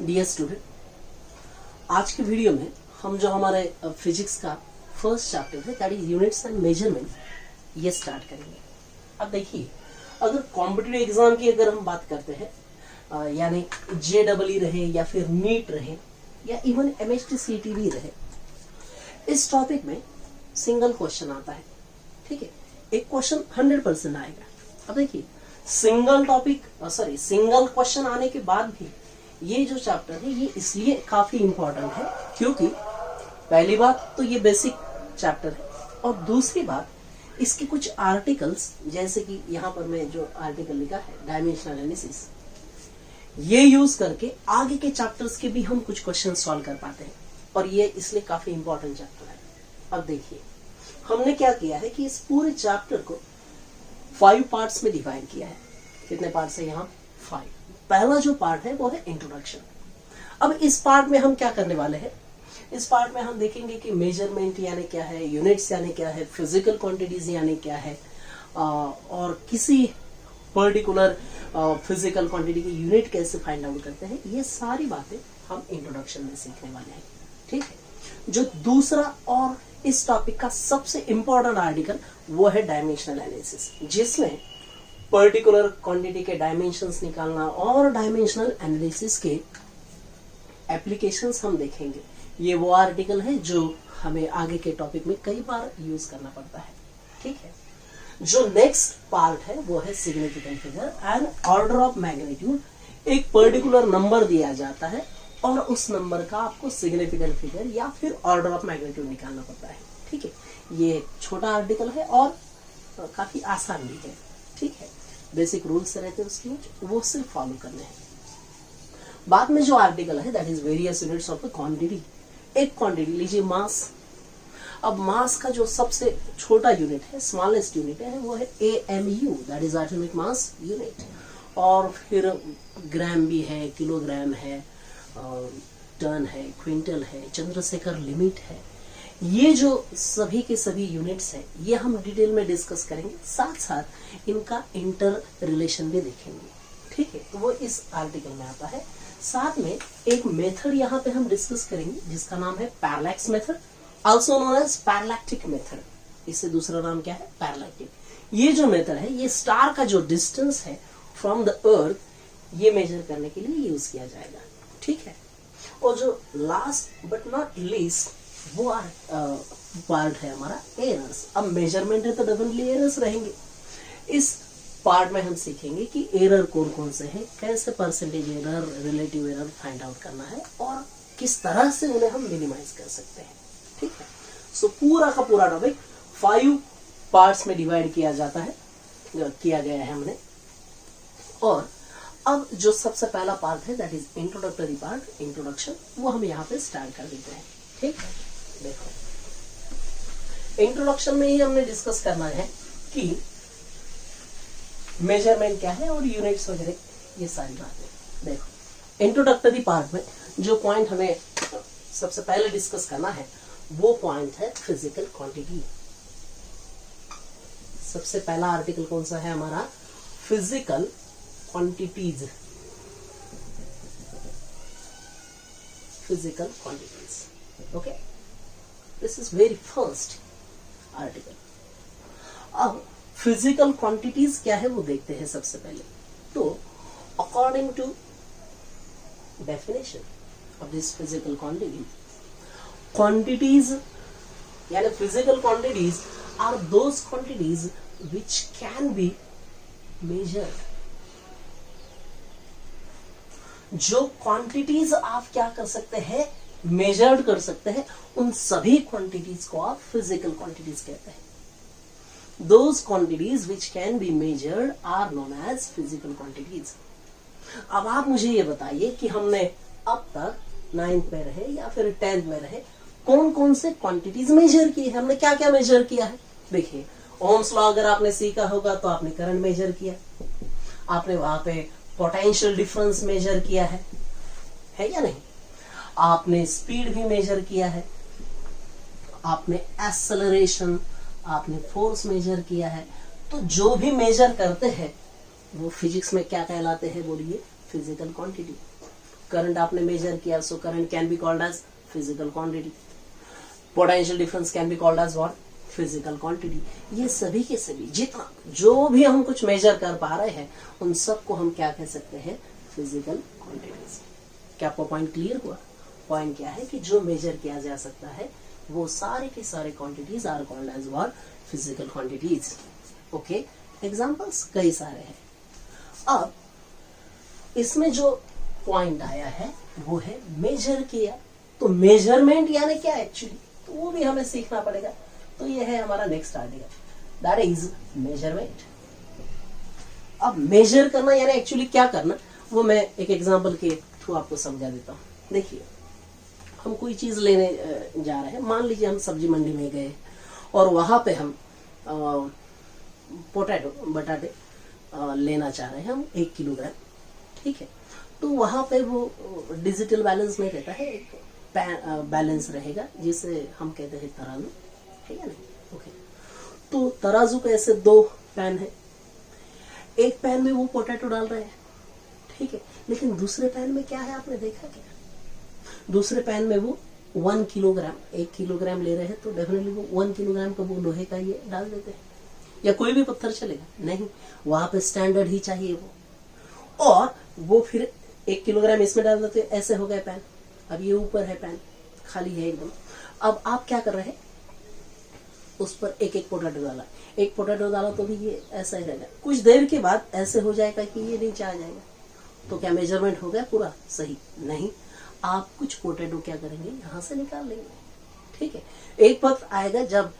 Dear student, आज के video में हम जो हमारे फिजिक्स का फर्स्ट चैप्टर है that is units and measurement, ये स्टार्ट करेंगे। अब देखिए, अगर कॉम्पिटिटिव एग्जाम की अगर हम बात करते हैं यानी JEE रहे या फिर नीट रहे या इवन MHT-CET भी रहे, इस टॉपिक में सिंगल क्वेश्चन आता है। ठीक है, एक क्वेश्चन 100% आएगा। अब देखिए, सिंगल क्वेश्चन आने के बाद भी ये जो चैप्टर है ये इसलिए काफी इंपॉर्टेंट है क्योंकि पहली बात तो ये बेसिक चैप्टर है और दूसरी बात इसके कुछ आर्टिकल्स, जैसे कि यहाँ पर मैं जो आर्टिकल लिखा है डायमेंशनल एनालिसिस, ये यूज करके आगे के चैप्टर्स के भी हम कुछ क्वेश्चन सॉल्व कर पाते हैं और ये इसलिए काफी इंपॉर्टेंट चैप्टर है। अब देखिए, हमने क्या किया है कि इस पूरे चैप्टर को 5 पार्ट्स में डिवाइड किया है। कितने पार्ट्स है यहाँ? 5। पहला जो पार्ट है वो है इंट्रोडक्शन। अब इस पार्ट में हम क्या करने वाले हैं? इस पार्ट में हम देखेंगे कि मेजरमेंट यानी क्या है, यूनिट्स यानी क्या है, फिजिकल क्वांटिटीज यानी क्या है, और किसी पर्टिकुलर फिजिकल क्वांटिटी की यूनिट कैसे फाइंड आउट करते हैं, ये सारी बातें हम इंट्रोडक्शन में सीखने वाले हैं। ठीक है, जो दूसरा और इस टॉपिक का सबसे इंपॉर्टेंट आर्टिकल वो है डायमेंशनल एनालिसिस, जिसमें पर्टिकुलर क्वांटिटी के डायमेंशंस निकालना और डायमेंशनल एनालिसिस के एप्लीकेशंस हम देखेंगे। ये वो आर्टिकल है जो हमें आगे के टॉपिक में कई बार यूज करना पड़ता है। ठीक है, जो नेक्स्ट पार्ट है वो है significant figure and order of magnitude. एक पर्टिकुलर नंबर दिया जाता है और उस नंबर का आपको सिग्निफिकेंट फिगर या फिर ऑर्डर ऑफ मैग्नीट्यूड निकालना पड़ता है। ठीक है, ये छोटा आर्टिकल है और काफी आसान भी है। ठीक है, बेसिक रूल्स रहते हैं उसके, वो सिर्फ फॉलो करने हैं। बाद में जो आर्टिकल है that is various units of the quantity. एक क्वांटिटी लीजिए मास। अब मास का जो सबसे छोटा यूनिट है, स्मॉलेस्ट यूनिट है, वो है AMU, that is atomic mass unit. और फिर ग्राम भी है, किलोग्राम है, टन है, क्विंटल है, चंद्रशेखर लिमिट है। ये जो सभी के सभी यूनिट्स हैं ये हम डिटेल में डिस्कस करेंगे, साथ साथ इनका इंटर रिलेशन भी देखेंगे। ठीक है, तो वो इस आर्टिकल में आता है। साथ में एक मेथड यहाँ पे हम डिस्कस करेंगे जिसका नाम है parallax method, also known as parallactic method. इससे दूसरा नाम क्या है? पैरेलैक्टिक। ये जो मेथड है ये स्टार का जो डिस्टेंस है फ्रॉम द अर्थ, ये मेजर करने के लिए यूज किया जाएगा। ठीक है, और जो लास्ट बट नॉट लीस्ट वो पार्ट है हमारा एरर्स। अब मेजरमेंट है तो डेफिनेटली एरर्स रहेंगे। इस पार्ट में हम सीखेंगे कि एरर कौन कौन से हैं, कैसे percentage error, relative error find out करना है और किस तरह से उन्हें हम मिनिमाइज कर सकते हैं। ठीक है, सो पूरा का पूरा टॉपिक 5 पार्ट्स में डिवाइड किया गया है हमने। और अब जो सबसे पहला पार्ट है that is introductory part, introduction, वो हम यहाँ पे स्टार्ट कर देते हैं। ठीक है, देखो इंट्रोडक्शन में ही हमने डिस्कस करना है कि मेजरमेंट क्या है और यूनिट्स वगैरह, ये सारी बातें। देखो इंट्रोडक्टरी पार्ट में जो पॉइंट हमें सबसे पहले डिस्कस करना है वो पॉइंट है फिजिकल क्वांटिटी। सबसे पहला आर्टिकल कौन सा है हमारा? Physical quantities. Physical quantities, okay, this is very first article. अब फिजिकल क्वांटिटीज क्या है वो देखते हैं सबसे पहले। तो according to definition of this physical quantity, quantities यानी physical quantities are those quantities which can be measured. जो क्वांटिटीज आप क्या कर सकते हैं? मेजर्ड कर सकते हैं, उन सभी क्वांटिटीज को आप फिजिकल क्वांटिटीज कहते हैं। Those quantities which can be measured are known as physical quantities. अब आप मुझे ये बताइए कि हमने अब तक 9th में रहे या फिर 10th में रहे कौन कौन से क्वांटिटीज मेजर किए हैं, हमने क्या क्या मेजर किया है? देखिए, ओम्स लॉ अगर आपने सीखा होगा तो आपने करंट मेजर किया, आपने वहां पे पोटेंशियल डिफरेंस मेजर किया है या नहीं? आपने स्पीड भी मेजर किया है, आपने एक्सेलरेशन, आपने फोर्स मेजर किया है। तो जो भी मेजर करते हैं वो फिजिक्स में क्या कहलाते हैं? बोलिए, फिजिकल क्वांटिटी। करंट आपने मेजर किया, so current can be called as physical quantity. Potential difference can be called as what, physical quantity. ये सभी के सभी जितना जो भी हम कुछ मेजर कर पा रहे हैं उन सबको हम क्या कह सकते हैं, फिजिकल क्वांटिटीज। क्या आपको पॉइंट क्लियर हुआ? पॉइंट क्या है कि जो मेजर किया जा सकता है वो सारे के सारे quantities are called as what, physical quantities. Okay, examples कई सारे हैं। अब इसमें जो पॉइंट आया है वो है मेजर किया, तो मेजरमेंट यानी क्या एक्चुअली, तो वो भी हमें सीखना पड़ेगा। तो ये है हमारा next article, that is measurement. अब मेजर करना यानी एक्चुअली क्या करना, वो मैं एक एग्जांपल के थ्रू आपको समझा देता हूँ। देखिए, हम कोई चीज लेने जा रहे हैं, मान लीजिए हम सब्जी मंडी में गए और वहां पे हम बटाटे लेना चाह रहे हैं हम 1 किलोग्राम, ठीक है। तो वहां पे वो डिजिटल बैलेंस नहीं रहता है, एक बैलेंस रहेगा जिसे हम कहते हैं तराजू, है या नहीं? ओके, तो तराजू के ऐसे 2 पैन है, एक पैन में वो पोटैटो डाल रहे हैं, ठीक है, लेकिन दूसरे पैन में क्या है आपने देखा क्या? दूसरे पैन में वो 1 किलोग्राम, 1 किलोग्राम ले रहे हैं तो डेफिनेटली वो 1 किलोग्राम का वो लोहे का ये डाल देते हैं, या कोई भी पत्थर चलेगा नहीं, वहां पे स्टैंडर्ड ही चाहिए वो, और वो फिर 1 किलोग्राम इसमें डाल देते, ऐसे हो गए पैन। अब ये ऊपर है पैन, खाली है एकदम। अब आप क्या कर रहे हैं, उस पर एक एक पोटैटो डाला, एक पोटैटो डाला तो भी ये ऐसा ही रहेगा, कुछ देर के बाद ऐसे हो जाएगा कि ये नीचे आ जाएगा। तो क्या मेजरमेंट हो गया पूरा सही? नहीं, आप कुछ पोटैटो क्या करेंगे, यहां से निकाल लेंगे, ठीक है। एक वक्त आएगा जब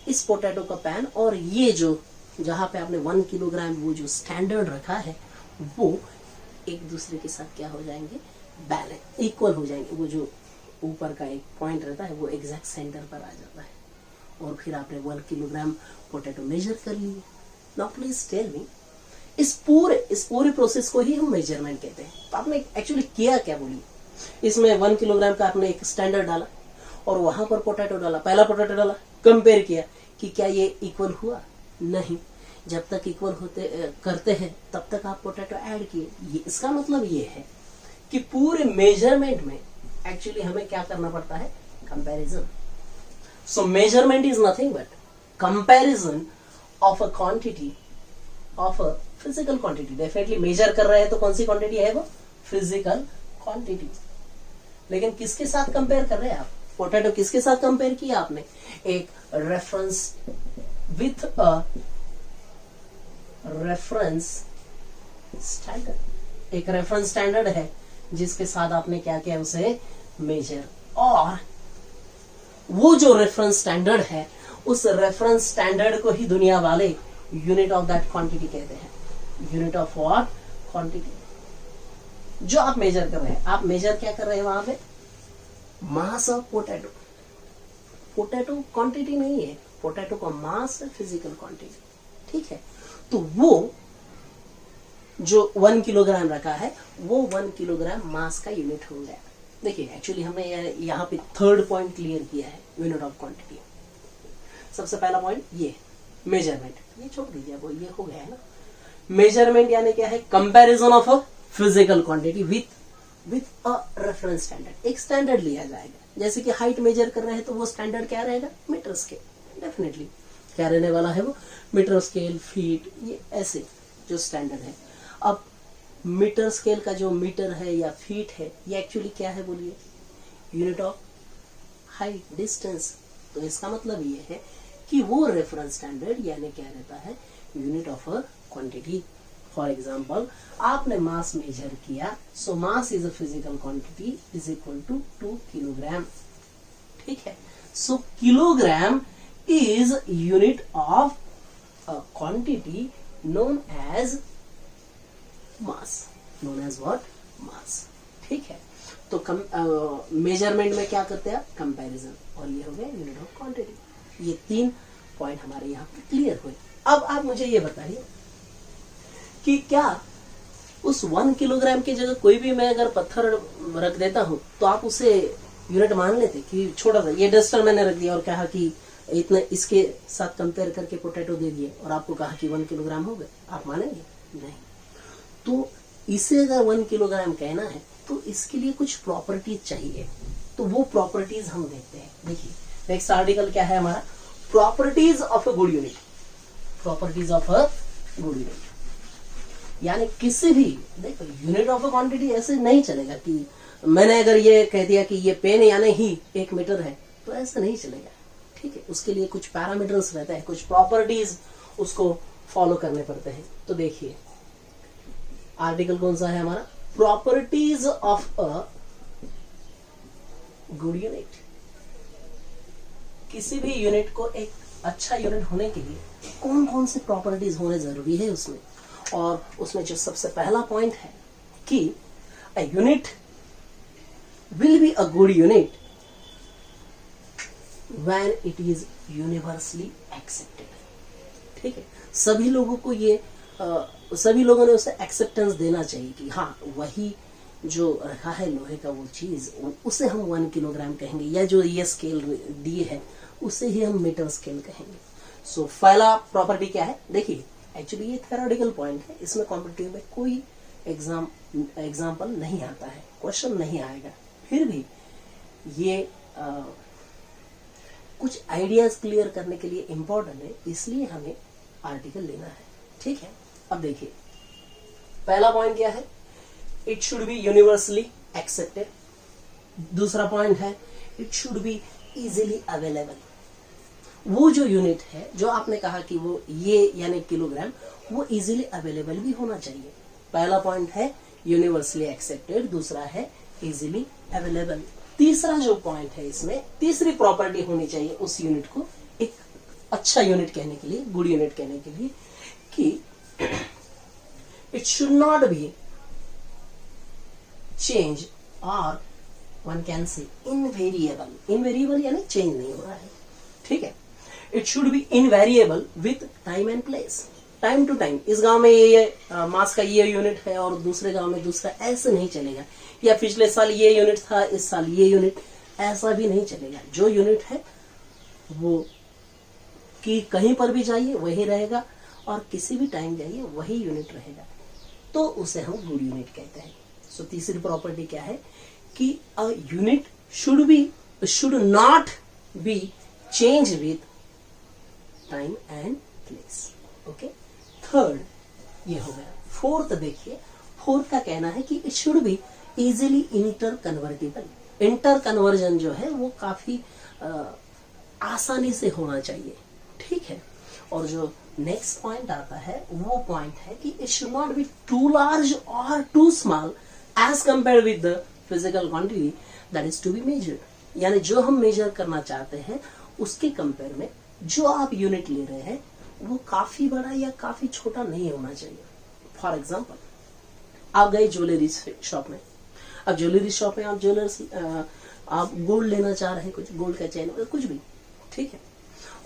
इस पोटैटो का पैन और ये जो जहां पे आपने 1 किलोग्राम वो जो स्टैंडर्ड रखा है वो एक दूसरे के साथ क्या हो जाएंगे, बैलेंस, इक्वल हो जाएंगे। वो जो ऊपर का एक पॉइंट रहता है वो एग्जैक्ट सेंटर पर आ जाता है, और फिर आपने 1 किलोग्राम पोटैटो मेजर कर लिए। नाउ प्लीज टेल मी, इस पूरे प्रोसेस को ही हम मेजरमेंट कहते हैं। तो आपने एक्चुअली किया क्या, बोलिए? इसमें 1 किलोग्राम का आपने एक स्टैंडर्ड डाला और वहां पर पोटैटो डाला, पहला पोटैटो डाला, कंपेयर किया कि क्या ये इक्वल हुआ? नहीं, जब तक इक्वल होते करते हैं तब तक आप पोटैटो ऐड किए। ये इसका मतलब ये है कि पूरे मेजरमेंट में एक्चुअली हमें क्या करना पड़ता है, comparison. So measurement is nothing but comparison of a quantity of a physical quantity. Definitely measure कर रहे हैं तो कौन सी क्वांटिटी है वो, फिजिकल क्वांटिटी। लेकिन किसके साथ कंपेयर कर रहे हैं आप, पोटैटो किसके साथ कंपेयर किया आपने, एक reference with a reference standard, एक रेफरेंस स्टैंडर्ड है जिसके साथ आपने क्या किया, उसे मेजर। और वो जो रेफरेंस स्टैंडर्ड है उस रेफरेंस स्टैंडर्ड को ही दुनिया वाले यूनिट ऑफ दैट क्वांटिटी कहते हैं। Unit of what, quantity. जो आप मेजर कर रहे हैं, आप मेजर क्या कर रहे हैं वहां पे, mass of potato. Potato quantity नहीं है, पोटैटो का मास है, फिजिकल क्वांटिटी, ठीक है। तो वो जो 1 किलोग्राम रखा है वो 1 किलोग्राम मास का यूनिट हो गया। देखिए, एक्चुअली हमने यहाँ पे 3rd पॉइंट क्लियर किया है, यूनिट ऑफ क्वांटिटी। सबसे पहला पॉइंट ये मेजरमेंट, ये छोड़ दीजिए, वो ये हो गया है ना। मेजरमेंट यानी क्या है, comparison of a physical quantity with a reference standard. एक स्टैंडर्ड लिया जाएगा, जैसे कि हाइट मेजर कर रहे हैं तो वो स्टैंडर्ड क्या रहेगा, मीटर स्केल। डेफिनेटली क्या रहने वाला है वो, मीटर स्केल, फीट, ये ऐसे जो स्टैंडर्ड है। अब मीटर स्केल का जो मीटर है या फीट है ये एक्चुअली क्या है, बोलिए, यूनिट ऑफ हाइट, डिस्टेंस। तो इसका मतलब ये है कि वो रेफरेंस स्टैंडर्ड यानी क्या रहता है, unit of a quantity. For example, आपने मास मेजर किया, so mass is a physical quantity is equal to 2 kilogram, ठीक है। So kilogram is unit of a quantity known as mass, known as what, mass, ठीक है। तो measurement में क्या करते हैं आप, कंपैरिजन, और ये हो गया यूनिट ऑफ क्वांटिटी। ये 3 पॉइंट हमारे यहाँ पे क्लियर हुए। अब आप मुझे ये बताइए कि क्या उस 1 किलोग्राम की जगह कोई भी मैं अगर पत्थर रख देता हूं तो आप उसे यूनिट मान लेते कि छोटा सा ये डस्टर मैंने रख दिया और कहा कि इतने इसके साथ कंपेयर करके पोटैटो दे दिए और आपको कहा कि 1 किलोग्राम हो गए, आप मानेंगे? नहीं। तो इसे अगर 1 किलोग्राम कहना है तो इसके लिए कुछ प्रॉपर्टीज चाहिए, तो वो प्रॉपर्टीज हम देखते हैं। देखिए नेक्स्ट आर्टिकल क्या है हमारा, properties of a good unit. Properties of a good unit यानी किसी भी, देखो यूनिट ऑफ अ क्वांटिटी ऐसे नहीं चलेगा कि मैंने अगर ये कह दिया कि ये पेन यानी ही 1 मीटर है, तो ऐसा नहीं चलेगा। ठीक है, उसके लिए कुछ पैरामीटर्स रहते हैं, कुछ प्रॉपर्टीज उसको फॉलो करने पड़ते हैं। तो देखिए आर्टिकल कौन सा है हमारा, properties of a good unit. किसी भी यूनिट को एक अच्छा यूनिट होने के लिए कौन कौन से प्रॉपर्टीज होने जरूरी है उसमें, और उसमें जो सबसे पहला पॉइंट है कि a unit will be a good unit when it is universally accepted. ठीक है, सभी लोगों को ये सभी लोगों ने उसे एक्सेप्टेंस देना चाहिए कि हाँ वही जो रखा है लोहे का वो चीज, उसे हम 1 किलोग्राम कहेंगे, या जो ये स्केल दिए है उसे ही हम मीटर स्केल कहेंगे। सो पहला प्रॉपर्टी क्या है, देखिए एक्चुअली ये थ्योरेटिकल पॉइंट है, इसमें कॉम्पिटिटिव में कोई एग्जाम्पल नहीं आता है, क्वेश्चन नहीं आएगा, फिर भी ये कुछ आइडियाज क्लियर करने के लिए इंपॉर्टेंट है, इसलिए हमें आर्टिकल लेना है। ठीक है, अब देखिए पहला पॉइंट क्या है, it should B universally accepted. दूसरा पॉइंट है it should be easily available. वो जो यूनिट है जो आपने कहा कि वो ये यानी किलोग्राम, वो इजीली अवेलेबल भी होना चाहिए। पहला पॉइंट है यूनिवर्सली एक्सेप्टेड, दूसरा है इजीली अवेलेबल। तीसरा जो पॉइंट है इसमें, तीसरी प्रॉपर्टी होनी चाहिए उस यूनिट को एक अच्छा यूनिट कहने के लिए, गुड यूनिट कहने के लिए, कि it should not be change और one can say invariable. Invariable यानी चेंज नहीं हो रहा है। ठीक है, it should be invariable with time and place. Time to time, इस गांव में ये मास का ये यूनिट है और दूसरे गांव में दूसरा, ऐसे नहीं चलेगा। या पिछले साल ये यूनिट था, इस साल ये यूनिट, ऐसा भी नहीं चलेगा। जो यूनिट है वो कि कहीं पर भी जाइए वही रहेगा, और किसी भी टाइम जाइए वही यूनिट रहेगा, तो उसे हम गुड यूनिट कहते हैं। सो तीसरी प्रॉपर्टी क्या है कि a unit should not be change with time and place. Okay, third ये हो गया। फोर्थ देखिए, फोर्थ का कहना है कि it should be easily inter convertible. Inter conversion जो है वो काफी आसानी से होना चाहिए। ठीक है, और जो नेक्स्ट पॉइंट आता है वो पॉइंट है कि it should not be too large और too small as compare with the physical quantity that is to be measured. यानी जो हम मेजर करना चाहते हैं उसके कंपेयर में जो आप यूनिट ले रहे हैं वो काफी बड़ा या काफी छोटा नहीं होना चाहिए। फॉर एग्जाम्पल, आप गए ज्वेलरी शॉप में, अब ज्वेलरी शॉप में आप ज्वेलर्स आप गोल्ड लेना चाह रहे हैं, कुछ गोल्ड का चेन कुछ भी, ठीक है,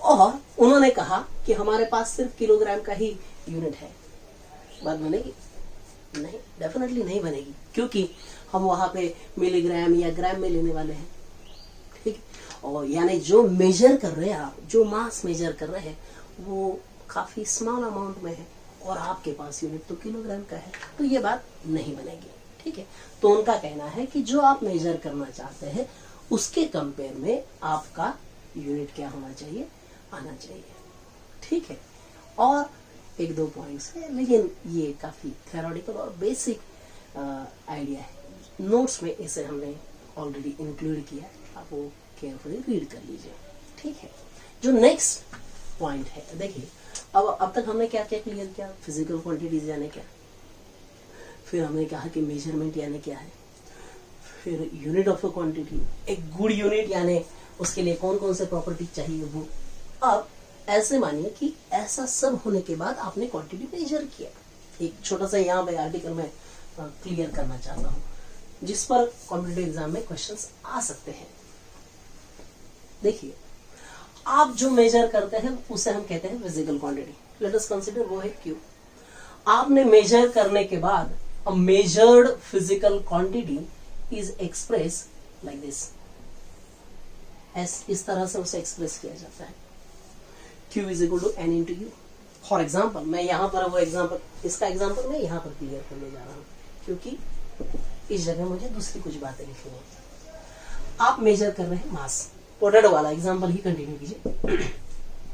और उन्होंने कहा कि हमारे पास सिर्फ किलोग्राम का ही यूनिट है, बात बनेगी? नहीं, डेफिनेटली नहीं बनेगी, क्योंकि हम वहां पे मिलीग्राम या ग्राम में लेने वाले हैं। ठीक है, और यानी जो मेजर कर रहे हैं आप, जो मास मेजर कर रहे हैं वो काफी स्मॉल अमाउंट में है और आपके पास यूनिट तो किलोग्राम का है, तो ये बात नहीं बनेगी। ठीक है, तो उनका कहना है कि जो आप मेजर करना चाहते हैं उसके कंपेयर में आपका यूनिट क्या होना चाहिए, आना चाहिए। ठीक है, और एक दो पॉइंट्स है, लेकिन ये काफी थ्योरेटिकल और बेसिक आइडिया है। नोट्स में इसे हमने ऑलरेडी इंक्लूड किया, आप वो केयरफुली रीड कर लीजिए। ठीक है, जो नेक्स्ट पॉइंट है, देखिए अब तक हमने क्या क्या क्लियर किया, फिजिकल क्वांटिटीज यानी क्या, फिर हमने कहा कि मेजरमेंट यानी क्या है, फिर यूनिट ऑफ अ क्वांटिटी, एक गुड यूनिट यानी उसके लिए कौन कौन से प्रॉपर्टी चाहिए वो। अब ऐसे मानिए कि ऐसा सब होने के बाद आपने क्वांटिटी मेजर किया, एक छोटा सा यहाँ पे आर्टिकल में क्लियर करना चाहता हूँ जिस पर कॉम्पिटिटिव एग्जाम में क्वेश्चंस आ सकते हैं। देखिए, आप जो मेजर करते हैं उसे हम कहते हैं physical quantity. Let us consider वो है क्यू। आपने मेजर करने के बाद अ measured physical quantity is express like this, इस तरह से उसे एक्सप्रेस किया जाता है, Q is equal to N into U। For example, मैं यहाँ पर वो एग्जाम्पल, इसका एग्जाम्पल मैं यहाँ पर क्लियर करने जा रहा हूँ, क्योंकि इस जगह मुझे दूसरी कुछ बातें लिखनी है। आप मेजर कर रहे हैं मास, पोटैटो वाला एग्जांपल ही कंटिन्यू कीजिए।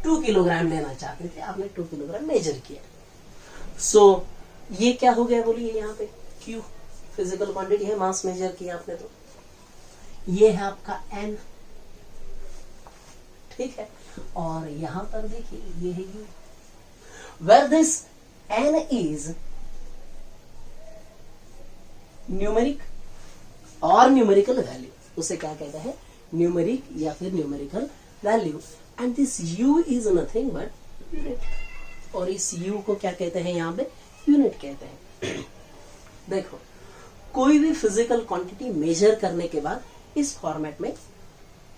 2 किलोग्राम लेना चाहते थे, आपने 2 किलोग्राम मेजर किया। सो ये क्या हो गया बोलिए, यहाँ पे Q फिजिकल क्वांटिटी है, मास मेजर किया आपने, तो ये है आपका N, ठीक है। और यहां पर देखिए ये है U, where this N is numeric और न्यूमेरिकल वैल्यू, उसे क्या कहते हैं, न्यूमेरिक या फिर numerical value, and this U is nothing but unit, और इस U को क्या कहते हैं, यहाँ पे यूनिट कहते हैं। देखो, कोई भी फिजिकल क्वांटिटी मेजर करने के बाद इस फॉर्मेट में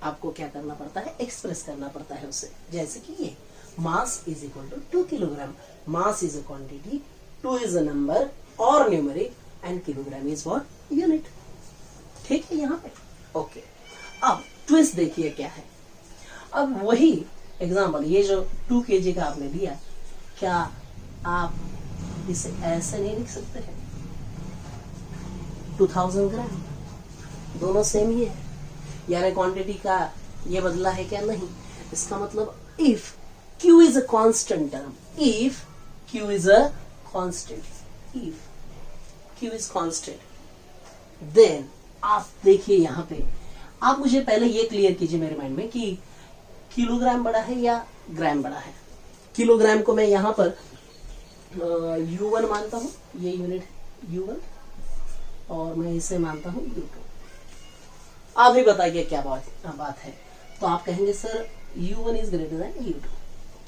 आपको क्या करना पड़ता है, एक्सप्रेस करना पड़ता है उसे, जैसे कि ये mass is equal to 2 kilogram, mass is a quantity, 2 is a number और numeric, and kilogram is what, unit, ठीक है यहाँ पे। ओके, अब ट्विस्ट देखिए क्या है। अब वही एग्जांपल, ये जो 2 kg का आपने दिया, क्या आप इसे ऐसे नहीं लिख सकते हैं, 2000 ग्राम, दोनों सेम ही है, यानी क्वांटिटी का ये बदला है क्या, नहीं। इसका मतलब if Q is a constant term, if Q is a constant, if Q is constant, then आप देखिए यहाँ पे, आप मुझे पहले ये क्लियर कीजिए मेरे माइंड में कि किलोग्राम बड़ा है या ग्राम बड़ा है। किलोग्राम को मैं यहाँ पर U1 मानता हूँ, ये यूनिट U1, और मैं इसे मानता हूँ U2। आप ही बताइए क्या बात है। तो आप कहेंगे sir U1 is greater than U2,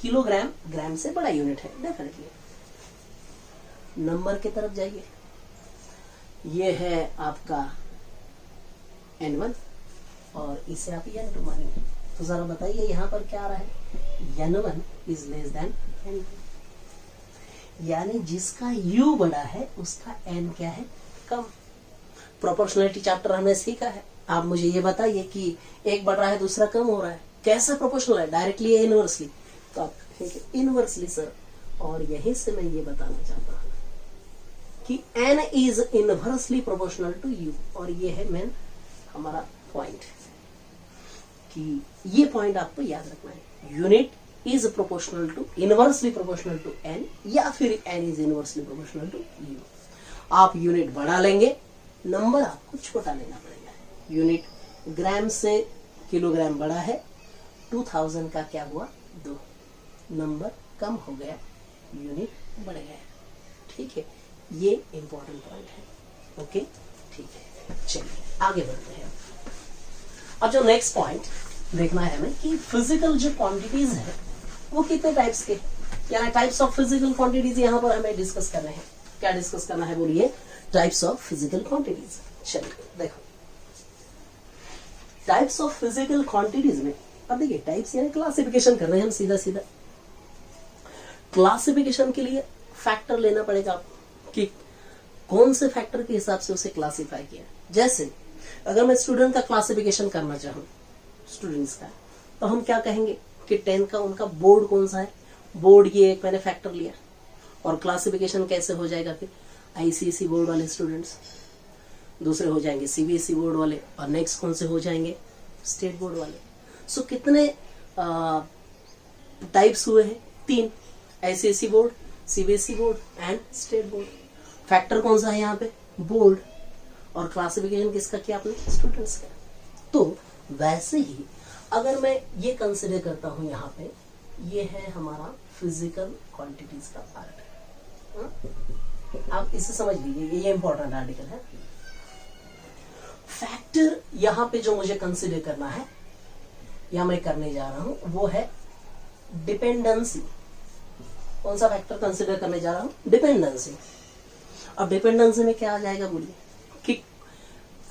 kilogram gram से बड़ा यूनिट है, डेफिनेटली। नंबर की तरफ जाइए, ये है आपका N1 और इसे आप N2 मानेंगे, तो जरा बताइए यहाँ पर क्या आ रहा है, N1 is less than N2, यानी जिसका U बड़ा है उसका N क्या है, कम। प्रोपोर्शनलिटी चैप्टर हमने सीखा है, आप मुझे ये बताइए कि एक बढ़ रहा है दूसरा कम हो रहा है, कैसा प्रोपोर्शनल है, डायरेक्टली या इनवर्सली, तो आप कहेंगे इनवर्सली सर। और यहीं से मैं ये बताना चाहता हूं कि N is inversely proportional to U, और ये है मेन हमारा पॉइंट, कि ये पॉइंट आपको याद रखना है, unit is proportional to, inversely proportional to N, या फिर N is inversely proportional to U। आप यूनिट बढ़ा लेंगे, नंबर आपको छोटा लेना पड़ेगा। यूनिट ग्राम से किलोग्राम बड़ा है, 2000 का क्या हुआ, 2, नंबर कम हो गया, यूनिट बढ़ गया, ठीक है। ये इंपॉर्टेंट पॉइंट है, ओके, ठीक है। चलिए आगे बढ़ते हैं। अब जो नेक्स्ट पॉइंट देखना है हमें कि फिजिकल जो क्वांटिटीज है वो कितने टाइप्स के, यानी टाइप्स ऑफ फिजिकल क्वांटिटीज यहाँ पर हमें डिस्कस करने हैं। क्या डिस्कस करना है बोलिए, टाइप्स ऑफ फिजिकल क्वांटिटीज। चलिए देखो, टाइप्स ऑफ फिजिकल क्वांटिटीज में, अब देखिए टाइप्स यानी क्लासिफिकेशन कर रहे हैं हम, सीधा सीधा क्लासिफिकेशन के लिए फैक्टर लेना पड़ेगा आपको कि कौन से फैक्टर के हिसाब से उसे क्लासिफाई किया। जैसे अगर मैं स्टूडेंट का क्लासिफिकेशन करना चाहूँ, स्टूडेंट्स का, तो हम क्या कहेंगे कि 10 का उनका बोर्ड कौन सा है, बोर्ड ये एक मैंने फैक्टर लिया, और क्लासिफिकेशन कैसे हो जाएगा फिर, आईसीएसई बोर्ड वाले स्टूडेंट्स, दूसरे हो जाएंगे सीबीएसई बोर्ड वाले, और नेक्स्ट कौन से हो जाएंगे, स्टेट बोर्ड वाले। सो कितने टाइप्स हुए हैं, 3, ICSE board, CBSE board and state board. Factor कौन सा है यहाँ पे, बोर्ड, और क्लासिफिकेशन किसका किया आपने, स्टूडेंट्स का। तो वैसे ही अगर मैं ये कंसिडर करता हूं यहाँ पे, ये है हमारा फिजिकल क्वांटिटीज का पार्ट, आप इसे समझ लीजिए, ये इंपॉर्टेंट आर्टिकल है। फैक्टर यहाँ पे जो मुझे कंसिडर करना है या मैं करने जा रहा हूं, वो है डिपेंडेंसी। कौन सा फैक्टर कंसिडर करने जा रहा हूं, डिपेंडेंसी। अब डिपेंडेंसी में क्या आ जाएगा बोलिए, कि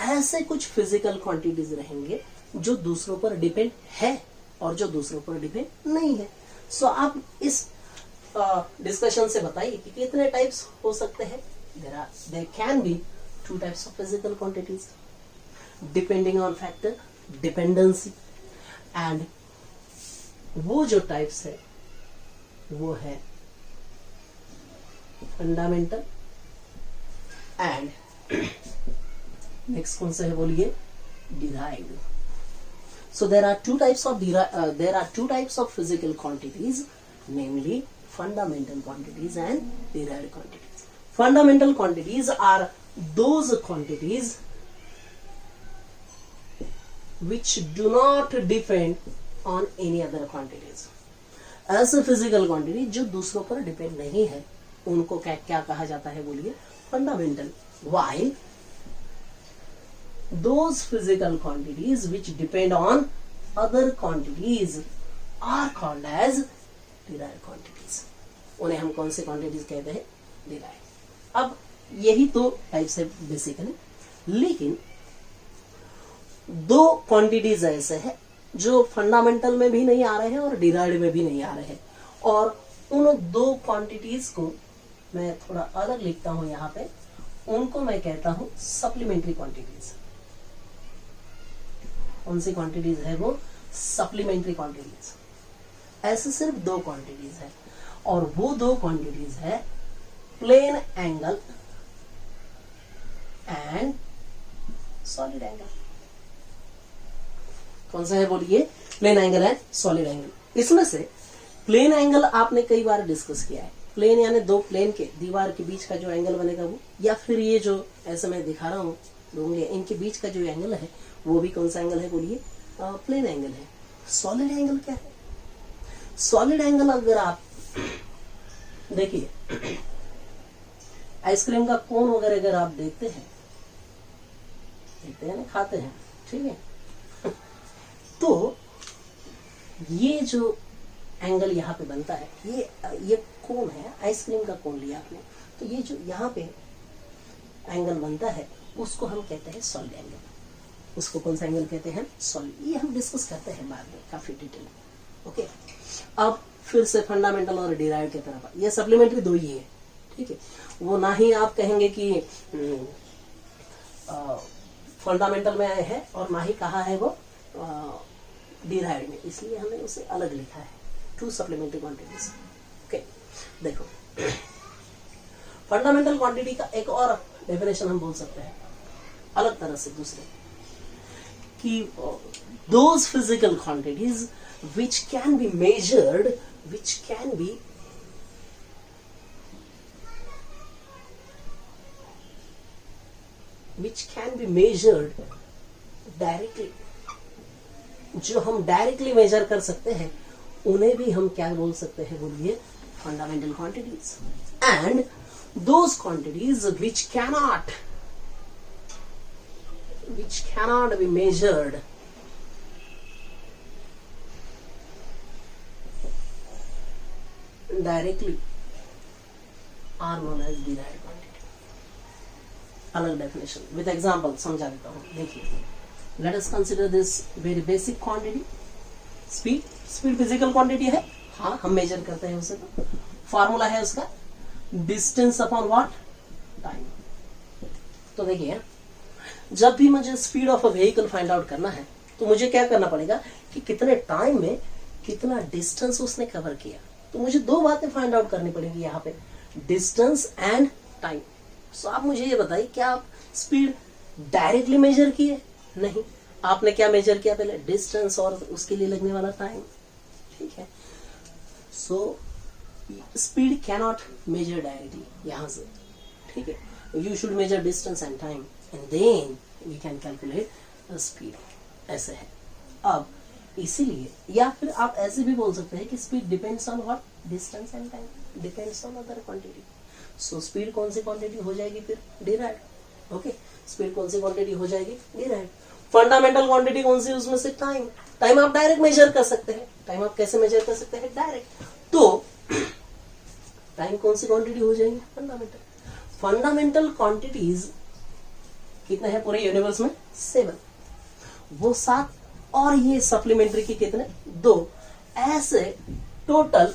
ऐसे कुछ फिजिकल क्वांटिटीज रहेंगे जो दूसरों पर डिपेंड है और जो दूसरों पर डिपेंड नहीं है। सो आप इस डिस्कशन से बताइए कि कितने टाइप्स हो सकते हैं। There can be 2 types of physical quantities depending on factor, dependency, and वो जो टाइप्स है वो है फंडामेंटल एंड नेक्स्ट कौन सा है बोलिए, derived. So there are two types of physical quantities, namely fundamental quantities and derived quantities. Fundamental quantities are those quantities which do not depend on any other quantities. ऐसे physical quantity जो दूसरों पर depend नहीं है उनको क्या कहा जाता है बोलिए, fundamental. While those physical quantities which depend on other quantities are called as derived quantities. उन्हें हम कौन से quantities कहते हैं, derived. अब यही तो टाइप्स है बेसिकली, लेकिन दो क्वांटिटीज ऐसे हैं जो फंडामेंटल में भी नहीं आ रहे हैं और डिराइव्ड में भी नहीं आ रहे हैं, और उन दो क्वांटिटीज को मैं थोड़ा अलग लिखता हूं यहाँ पे, उनको मैं कहता हूं सप्लीमेंट्री क्वांटिटीज. कौन सी क्वांटिटीज है वो, सप्लीमेंट्री क्वांटिटीज. ऐसे सिर्फ दो क्वांटिटीज है, और वो दो क्वांटिटीज है plane angle and solid angle. कौन सा है बोलिए, plane angle and solid angle. इसमें से प्लेन एंगल आपने कई बार डिस्कस किया है. प्लेन यानी दो प्लेन के दीवार के बीच का जो एंगल बनेगा वो, या फिर ये जो ऐसे मैं दिखा रहा हूं दूंगे इनके बीच का जो एंगल है वो भी कौन सा एंगल है बोलिए, प्लेन एंगल है. सॉलिड एंगल क्या है, सॉलिड एंगल अगर आप देखिए आइसक्रीम का कोन वगैरह अगर आप देखते हैं ना, खाते हैं, ठीक है, तो ये जो एंगल यहाँ पे बनता है, ये कोन है, आइसक्रीम का कोन लिया आपने, तो ये जो यहाँ पे एंगल बनता है उसको हम कहते हैं सॉलिड एंगल. उसको कौन सा एंगल कहते हैं, सॉलिड. ये हम डिस्कस करते हैं बाद में काफी डिटेल में. ओके, अब फिर से फंडामेंटल और डिराइव्ड की तरफ. ये सप्लीमेंट्री दो ही है, ठीक है. वो ना ही आप कहेंगे कि फंडामेंटल में है और ना ही कहा है वो डिराइव्ड में, इसलिए हमने उसे अलग लिखा है, टू सप्लीमेंट्री क्वांटिटीज. ओके, देखो फंडामेंटल क्वांटिटी का एक और डेफिनेशन हम बोल सकते हैं अलग तरह से दूसरे, कि those physical quantities which can be measured, which can be measured directly, जो हम डायरेक्टली मेजर कर सकते हैं उन्हें भी हम क्या बोल सकते हैं बोलिए, fundamental quantities. And those quantities which cannot be measured directly are known as derived quantity. अलग डेफिनेशन विद एग्जांपल समझा देता हूं. देखिए, let us consider this very basic quantity, speed. Speed physical quantity है, हाँ हम मेजर करते हैं उसे. तो फार्मूला है उसका डिस्टेंस अपॉन व्हाट, टाइम. तो देखिए, जब भी मुझे speed of a vehicle find out करना है तो मुझे क्या करना पड़ेगा कि कितने टाइम में कितना डिस्टेंस उसने कवर किया. तो मुझे दो बातें फाइंड आउट करनी पड़ेगी यहाँ पे, डिस्टेंस एंड टाइम. सो आप मुझे ये बताइए, क्या आप स्पीड डायरेक्टली मेजर किए? नहीं. आपने क्या मेजर किया, पहले डिस्टेंस और उसके लिए लगने वाला टाइम. ठीक है, so speed cannot measure directly यहाँ से. ठीक है, you should measure distance and time and then we can calculate speed. ऐसे है. अब इसीलिए, या फिर आप ऐसे भी बोल सकते हैं कि speed depends on what, distance and time, depends on other quantity. So speed कौन सी क्वांटिटी हो जाएगी फिर, डिराइव्ड. ओके, स्पीड कौन सी क्वांटिटी हो जाएगी, डिराइव्ड. फंडामेंटल क्वांटिटी कौन सी, उसमें से टाइम. टाइम आप डायरेक्ट मेजर कर सकते हैं. टाइम आप कैसे मेजर कर सकते हैं, डायरेक्ट. तो टाइम कौन सी क्वांटिटी हो जाएगी, फंडामेंटल. फंडामेंटल क्वांटिटीज कितने हैं पूरे यूनिवर्स में, 7. वो 7 और ये सप्लीमेंट्री की कितने, 2. ऐसे टोटल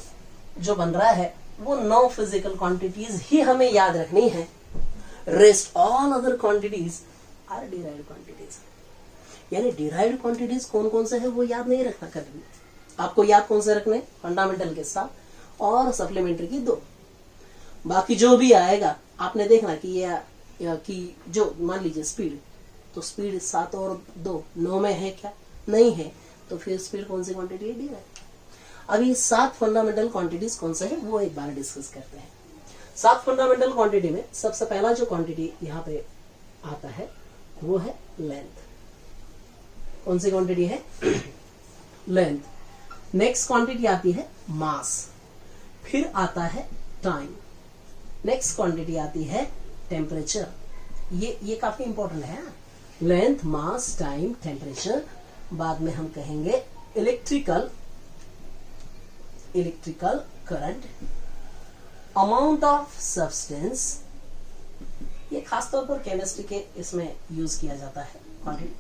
जो बन रहा है वो 9 फिजिकल क्वांटिटीज ही हमें याद रखनी है. Rest all other quantities are derived quantities. यानी डिराइव्ड क्वांटिटीज कौन कौन से है वो याद नहीं रखना कभी. आपको याद कौन से रखने, फंडामेंटल के 7 और सप्लीमेंट्री की 2. बाकी जो भी आएगा आपने देखना कि ये कि जो मान लीजिए स्पीड, तो स्पीड 7 और 2 9 में है क्या? नहीं है। तो फिर स्पीड कौन सी क्वांटिटी है? डी। अभी 7 फंडामेंटल क्वांटिटीज कौन से है वो एक बार डिस्कस करते हैं। 7 फंडामेंटल क्वांटिटी में सबसे पहला जो क्वांटिटी यहाँ पे आता है वो है लेंथ। कौन सी क्वांटिटी है? लेंथ। नेक्स्ट क्वांटिटी आती है मास, फिर आता है टाइम, नेक्स्ट क्वांटिटी आती है टेम्परेचर। ये काफी इंपॉर्टेंट है। Length, mass, time, temperature. बाद में हम कहेंगे electrical current, amount of substance. ये खासतौर पर केमिस्ट्री के इसमें यूज किया जाता है,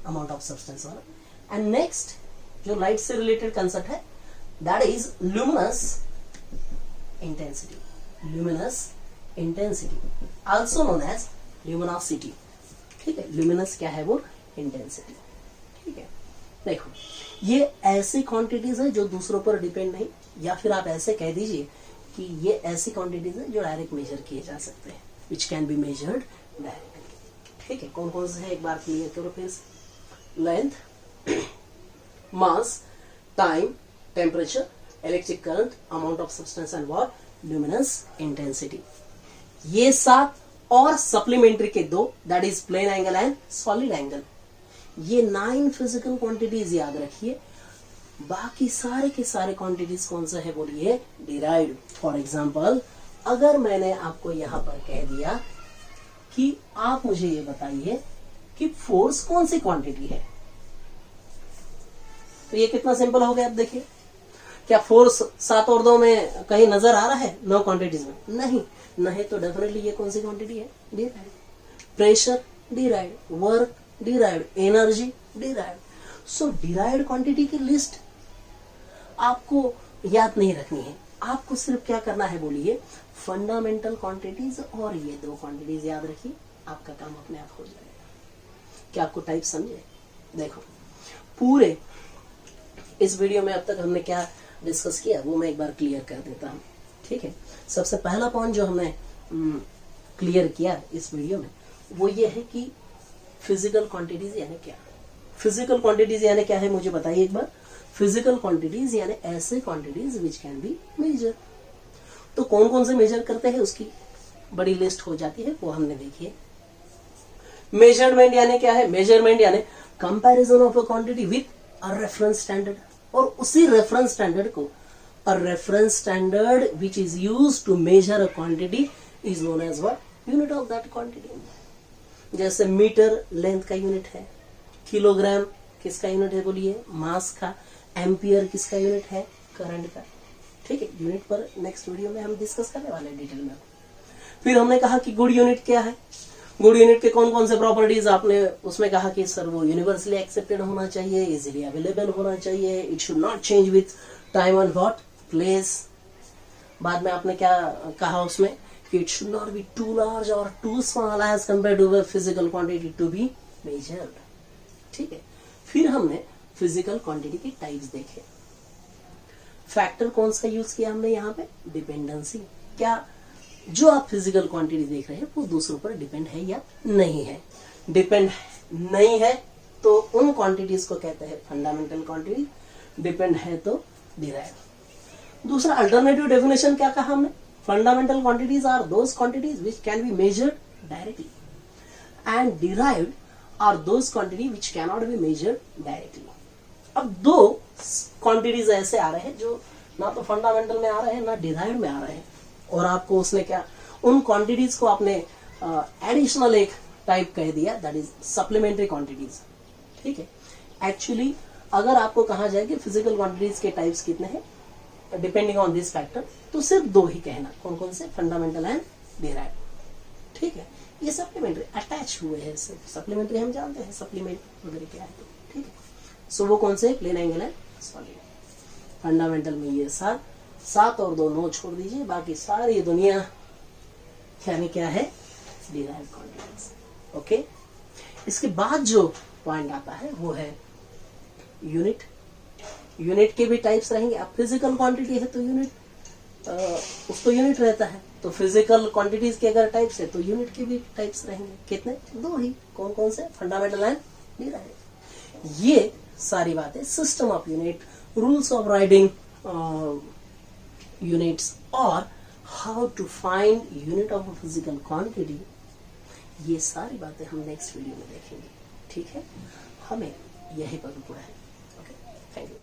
अमाउंट ऑफ सब्सटेंस वाला। एंड नेक्स्ट जो लाइट से रिलेटेड कंसेप्ट है that is luminous intensity, also known as luminosity. ठीक है, ल्यूमिनस क्या है? वो इंटेंसिटी। ठीक है, देखो ये ऐसी क्वांटिटीज है जो दूसरों पर डिपेंड नहीं, या फिर आप ऐसे कह दीजिए कि ये ऐसी क्वांटिटीज है जो डायरेक्ट मेजर किए जा सकते हैं, विच कैन बी मेजर्ड डायरेक्टली। ठीक है, कौन कौन से है एक बार क्लियर करो फिर से। Length, mass, time, temperature, electric current, amount of substance and what? Luminous intensity. ये 7 और सप्लीमेंट्री के 2 that is plane angle and solid angle. ये 9 फिजिकल क्वांटिटीज याद रखिए। बाकी सारे के सारे क्वांटिटीज कौन सा है बोलिए? डिराइव्ड। फॉर एग्जांपल अगर मैंने आपको यहां पर कह दिया कि आप मुझे ये बताइए कि फोर्स कौन सी क्वांटिटी है, तो ये कितना सिंपल हो गया। अब देखिए, क्या फोर्स 7 और 2 में कहीं नजर आ रहा है? 9 क्वांटिटीज में नहीं तो डेफिनेटली ये कौन सी क्वांटिटी है? Derived. Pressure derived, work derived, energy derived. So derived quantity की लिस्ट आपको याद नहीं रखनी है, आपको सिर्फ क्या करना है बोलिए? फंडामेंटल क्वांटिटीज और ये 2 क्वांटिटीज याद रखिए, आपका काम अपने आप हो जाएगा। क्या आपको टाइप समझे? देखो पूरे इस वीडियो में अब तक हमने क्या डिस्कस किया वो मैं एक बार क्लियर कर देता हूं। ठीक है, सबसे पहला पॉइंट जो हमने क्लियर किया इस वीडियो में वो ये है कि फिजिकल क्वांटिटीज यानी क्या? फिजिकल क्वांटिटीज यानी क्या है मुझे बताइए एक बार। फिजिकल क्वांटिटीज यानी ऐसे quantities which can be measure. तो कौन कौन से मेजर करते हैं उसकी बड़ी लिस्ट हो जाती है, वो हमने देखी है। मेजरमेंट यानी क्या है? मेजरमेंट यानी comparison of a quantity with a reference standard, और उसी रेफरेंस स्टैंडर्ड को a reference standard which is used to measure a quantity is known as what? Unit of that quantity. जैसे मीटर लेंथ का unit है, kilogram किसका unit है बोलिए? मास का। एम्पियर किसका यूनिट है? करंट का। ठीक है, यूनिट पर नेक्स्ट वीडियो में हम डिस्कस करने वाले हैं डिटेल में। फिर हमने कहा कि गुड यूनिट क्या है, गुड यूनिट के कौन कौन से प्रॉपर्टीज आपने उसमें कहा कि सर वो यूनिवर्सली एक्सेप्टेड होना चाहिए, इजीली अवेलेबल होना चाहिए, it should not change with time and what place. बाद में आपने क्या कहा उसमें कि it should not be too large और too small as compare to physical quantity to be measured. ठीक है, फिर हमने फिजिकल क्वांटिटी के टाइप्स देखे। फैक्टर कौन सा यूज किया हमने यहाँ पे? डिपेंडेंसी। क्या जो आप फिजिकल क्वांटिटी देख रहे हैं वो दूसरों पर डिपेंड है या नहीं है? डिपेंड नहीं है तो उन क्वांटिटीज को कहते हैं फंडामेंटल क्वांटिटी, डिपेंड है तो डिराइव्ड। दूसरा अल्टरनेटिव डेफिनेशन क्या कहा हमने? Fundamental quantities are those quantities which can be measured directly and derived are those quantity which can not be measured directly. अब 2 क्वांटिटीज ऐसे आ रहे हैं जो ना तो फंडामेंटल में आ रहे हैं ना डिराइव्ड में आ रहे हैं, और आपको उसने क्या उन क्वांटिटीज को आपने एडिशनल एक टाइप कह दिया, दैट इज सप्लीमेंट्री क्वांटिटीज। ठीक है, एक्चुअली अगर आपको कहा जाए कि फिजिकल क्वांटिटीज के टाइप्स कितने हैं डिपेंडिंग ऑन दिस फैक्टर, तो सिर्फ 2 ही कहना। कौन कौन से? Fundamental and derived. ठीक है, ये सप्लीमेंट्री अटैच हुए हैं। सप्लीमेंट्री हम जानते हैं सप्लीमेंट वगैरह क्या है। ठीक है, सो वो कौन से? Plane angle and solid. Fundamental में ये 7 और 2 9 छोड़ दीजिए, बाकी सारी दुनिया यानी क्या है? Derived quantities. ओके, इसके बाद जो पॉइंट आता है वो है यूनिट। यूनिट के भी टाइप्स रहेंगे। अब फिजिकल क्वांटिटी है तो यूनिट उसको यूनिट रहता है, तो फिजिकल क्वांटिटीज के अगर टाइप्स है तो यूनिट के भी टाइप्स रहेंगे। कितने? 2 ही। कौन कौन से? Fundamental and derived. ये सारी बातें system of unit, rules of writing units और how to find unit of a physical quantity, ये सारी बातें हम नेक्स्ट वीडियो में देखेंगे। ठीक है, हमें यही पर रुकना है। Okay, thank you.